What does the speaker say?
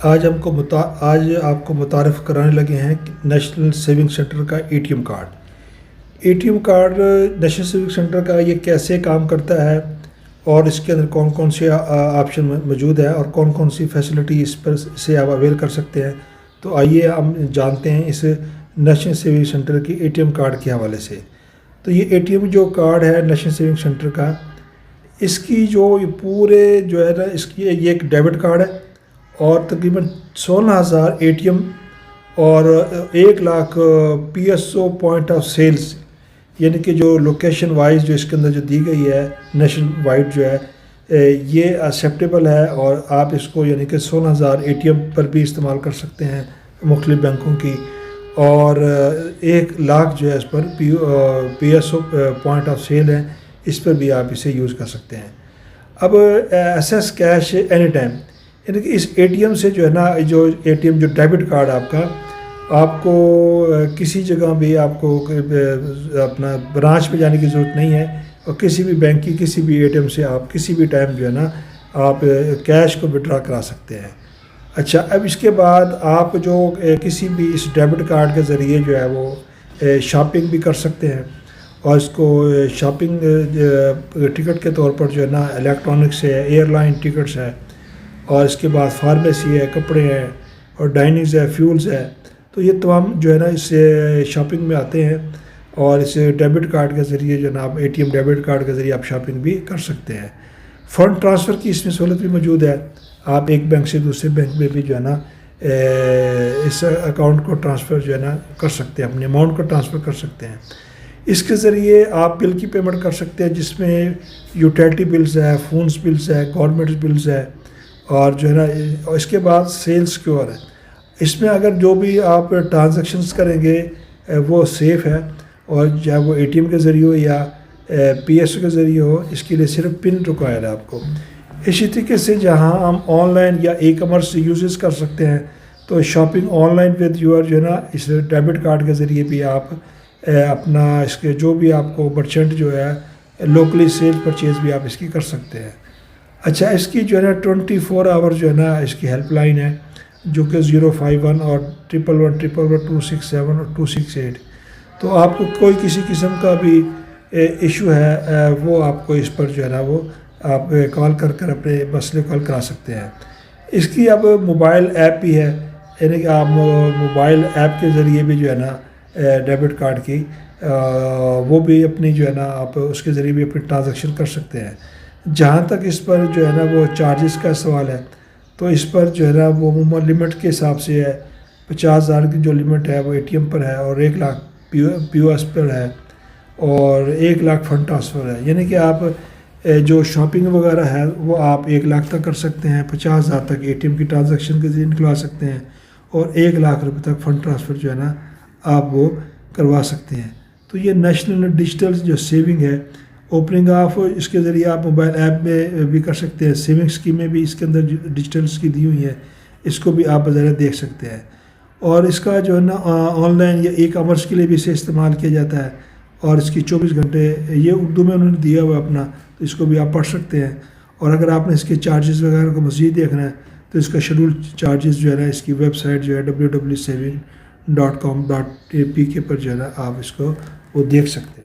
آج آپ کو متعارف کرانے لگے ہیں نیشنل سیونگ سینٹر کا ATM card. ATM card national saving centre کا یہ کیسے کام کرتا ہے اور اس کے اندر کون کون سے آپشن موجود ہے اور کون کون سی فیسلٹی اس پر سے آپ اویل کر سکتے ہیں، تو آئیے ہم جانتے ہیں اس نیشنل سیونگ سینٹر کی ATM کارڈ کے حوالے سے۔ تو یہ ATM جو کارڈ ہے نیشنل سیونگ سینٹر کا، اس کی جو پورے جو ہے نا اس کی یہ ایک ڈیبٹ کارڈ ہے اور تقریباً 16,000 ATM اور 1 lakh PSO point of sales, یعنی کہ جو لوکیشن وائز جو اس کے اندر جو دی گئی ہے نیشنل وائڈ جو ہے یہ ایکسیپٹیبل ہے، اور آپ اس کو یعنی کہ 16,000 ATM پر بھی استعمال کر سکتے ہیں مختلف بینکوں کی، اور 1 لاکھ جو ہے اس پر PSO پوائنٹ آف سیل ہے، اس پر بھی آپ اسے یوز کر سکتے ہیں۔ اب ایکسیس کیش اینی ٹائم، یعنی کہ اس ATM سے جو ہے نا جو ATM جو ڈیبٹ کارڈ آپ کو کسی جگہ بھی آپ کو اپنا برانچ پہ جانے کی ضرورت نہیں ہے، اور کسی بھی بینک کی کسی بھی ATM سے آپ کسی بھی ٹائم جو ہے نا آپ کیش کو وڈرا کرا سکتے ہیں۔ اچھا، اب اس کے بعد آپ جو کسی بھی اس ڈیبٹ کارڈ کے ذریعے جو ہے وہ شاپنگ بھی کر سکتے ہیں، اور اس کو شاپنگ ٹکٹ کے طور پر جو ہے نا الیکٹرانکس ہے، ایئر لائن ٹکٹس ہے، اور اس کے بعد فارمیسی ہے، کپڑے ہیں، اور ڈائننگز ہے، فیولز ہے، تو یہ تمام جو ہے نا اس شاپنگ میں آتے ہیں، اور اس ڈیبٹ کارڈ کے ذریعے جو ہے نا آپ ATM ڈیبٹ کارڈ کے ذریعے آپ شاپنگ بھی کر سکتے ہیں۔ فنڈ ٹرانسفر کی اس میں سہولت بھی موجود ہے، آپ ایک بینک سے دوسرے بینک میں بھی جو ہے نا اس اکاؤنٹ کو ٹرانسفر جو ہے نا کر سکتے ہیں، اپنے اماؤنٹ کو ٹرانسفر کر سکتے ہیں۔ اس کے ذریعے آپ بل کی پیمنٹ کر سکتے ہیں، جس میں یوٹیلٹی بلز ہے، فونز بلز ہے، گورنمنٹ بلز ہے، اور جو ہے نا اس کے بعد سیلز سیکیور ہے۔ اس میں اگر جو بھی آپ ٹرانزیکشنز کریں گے وہ سیف ہے، اور چاہے وہ ATM کے ذریعے ہو یا PSO کے ذریعے ہو، اس کے لیے صرف پن ریکوائر ہے آپ کو۔ اسی طریقے سے جہاں ہم آن لائن یا E-commerce یوزز کر سکتے ہیں، تو shopping on line with your جو ہے نا اس ڈیبٹ کارڈ کے ذریعے بھی آپ اپنا اس کے جو بھی آپ کو مرچنٹ جو ہے لوکلی سیل پرچیز بھی آپ اس کی کر سکتے ہیں۔ اچھا، اس کی جو ہے نا 24 آور جو ہے نا اس کی ہیلپ لائن ہے، جو کہ 051 اور 111 اور 268، تو آپ کو کوئی کسی قسم کا بھی ایشو ہے وہ آپ کو اس پر جو ہے نا وہ آپ کال کر اپنے مسئلے کو حل کرا سکتے ہیں۔ اس کی اب موبائل ایپ بھی ہے، یعنی کہ آپ موبائل ایپ کے ذریعے بھی جو ہے نا ڈیبٹ کارڈ کی وہ بھی اپنی جو ہے نا آپ اس کے ذریعے بھی اپنی ٹرانزیکشن کر سکتے ہیں۔ جہاں تک اس پر جو ہے نا وہ چارجز کا سوال ہے، تو اس پر جو ہے نا وہ عموماً لمٹ کے حساب سے ہے، 50,000 کی جو لمٹ ہے وہ ATM پر ہے، اور 1 لاکھ POS پر ہے، اور 1 لاکھ فنڈ ٹرانسفر ہے، یعنی کہ آپ جو شاپنگ وغیرہ ہے وہ آپ 1 لاکھ تک کر سکتے ہیں، 50,000 تک ATM کی ٹرانزیکشن کے ذریعے نکلوا سکتے ہیں، اور 1 لاکھ روپے تک فنڈ ٹرانسفر جو ہے نا آپ وہ کروا سکتے ہیں۔ تو یہ نیشنل ڈیجیٹل جو سیونگ ہے، اوپننگ آف اس کے ذریعے آپ موبائل ایپ میں بھی کر سکتے ہیں، سیونگ اسکیمیں بھی اس کے اندر ڈیجیٹلس کی دی ہوئی ہیں، اس کو بھی آپ بظاہر دیکھ سکتے ہیں، اور اس کا جو ہے نا آن لائن یا E-commerce کے لیے بھی اسے استعمال کیا جاتا ہے، اور اس کی 24 گھنٹے یہ اردو میں انہوں نے دیا ہوا اپنا، تو اس کو بھی آپ پڑھ سکتے ہیں۔ اور اگر آپ نے اس کے چارجز وغیرہ کو مزید دیکھنا ہے تو اس کا شیڈول چارجز جو ہے نا اس کی ویب سائٹ جو ہے www.saving.com.pk پر جو ہے نا آپ اس کو وہ دیکھ سکتے ہیں۔